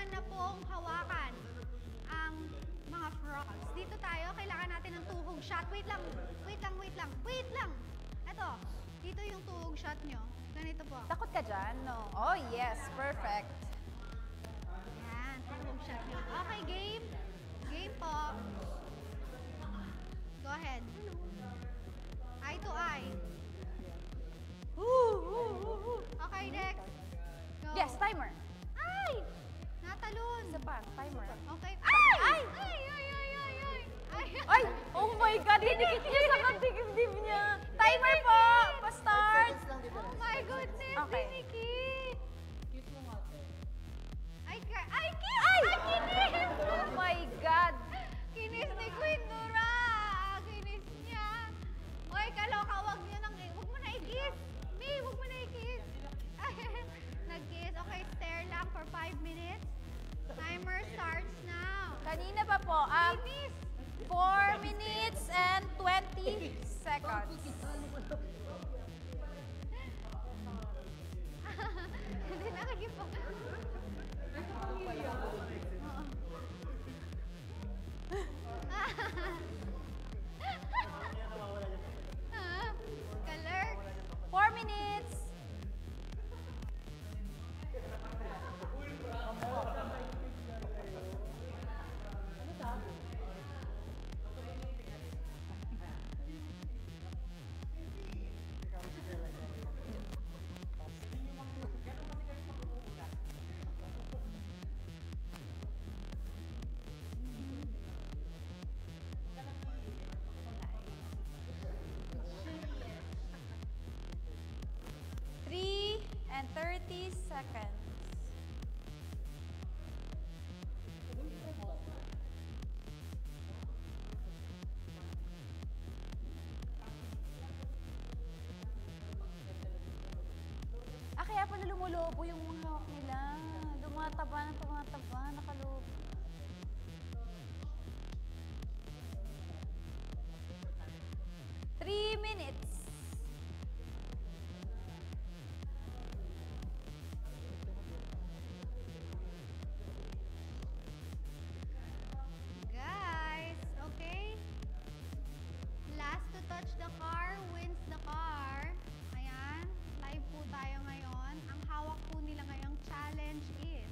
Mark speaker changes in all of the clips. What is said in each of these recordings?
Speaker 1: kailangan na pong hawakan ang mga frogs. Dito tayo, kailangan natin ng tuhog shot. Wait lang. Ito, dito yung tuhog shot nyo. Ganito po.
Speaker 2: Takot ka dyan? No. Oh, yes. Perfect.
Speaker 1: Yan, tuhog shot nyo. Okay, game. Game po. Go ahead. Eye to eye. Okay, next. Go.
Speaker 2: Yes, timer.
Speaker 1: Ay! Natalon.
Speaker 2: Isa pa, timer.
Speaker 1: Okay. Ay!
Speaker 2: Ay! Ay! Oh my God! Dinikit niya sa kantigib niya. Timer po! Pa-start!
Speaker 1: Oh my goodness!
Speaker 2: Okay.
Speaker 1: Dinikit!
Speaker 3: Kiss mo nga.
Speaker 1: Ay! Kinis!
Speaker 2: Oh my God!
Speaker 1: Kinis ni Queen Dora! Kinis niya! Oy, kaloka, wag mo na i-kiss! May, wag mo na i-kiss! Nag-kiss. Okay, stare lang for 5 minutes. Timer starts now.
Speaker 2: Kanina pa po,
Speaker 1: Kinis!
Speaker 2: 4 minutes and 20 seconds.
Speaker 1: Hindi nakikipag... Color.
Speaker 2: 4 minutes. And 30 seconds. Kaya pala lumulobo yung mga hawak nila. Tumataba, nakalobo. Three minutes.
Speaker 1: Guys, okay? Last to touch the car wins the car. Ayan, live po tayo ngayon. Ang hawak po nila ngayong challenge is,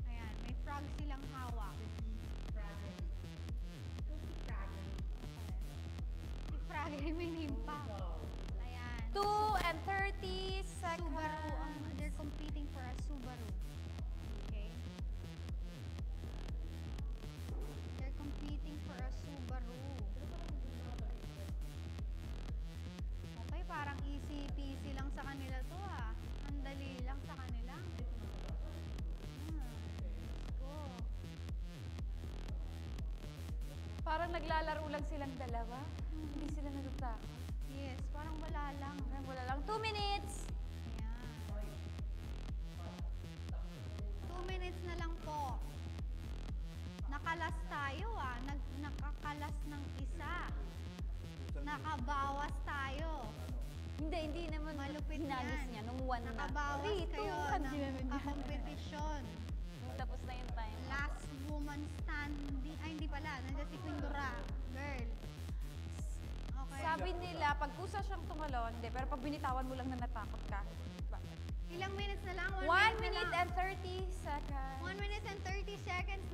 Speaker 1: ayan, may frog silang hawak. Si Fraggle may name pa. Ayan.
Speaker 2: 2 and 30 seconds.
Speaker 1: Subaru, they're competing for a Subaru. Okay? They're competing for a Subaru. Okay, parang easy peasy lang sa kanila to ah. Ang dali lang sa kanila. Let's go.
Speaker 2: Parang naglalaro lang silang dalawa. Hindi sila natatakot.
Speaker 1: Yes, parang wala lang.
Speaker 2: Parang wala lang. 2 minutes.
Speaker 1: Ayan. 2 minutes na lang po. Nakalas tayo ah. Nakakalas ng isa. Nakabawas tayo.
Speaker 2: Hindi naman.
Speaker 1: Malupit
Speaker 2: hinalis
Speaker 1: yan.
Speaker 2: niya nung 1 na.
Speaker 1: Nakabawas
Speaker 2: 3, 2,
Speaker 1: kayo
Speaker 2: hindi naman
Speaker 1: ng
Speaker 2: niya.
Speaker 1: kakompetisyon.
Speaker 2: Tapos na yung time.
Speaker 1: Last woman standing. Ay, hindi pala. Nandiyan si Queen Dora. Girl. Okay.
Speaker 2: Sabi nila, pag kusa siyang tumalon, hindi, pero pag binitawan mo lang na natakot ka.
Speaker 1: Ilang minutes na lang?
Speaker 2: 1 minute and 30 seconds.
Speaker 1: 1 minute and 30 seconds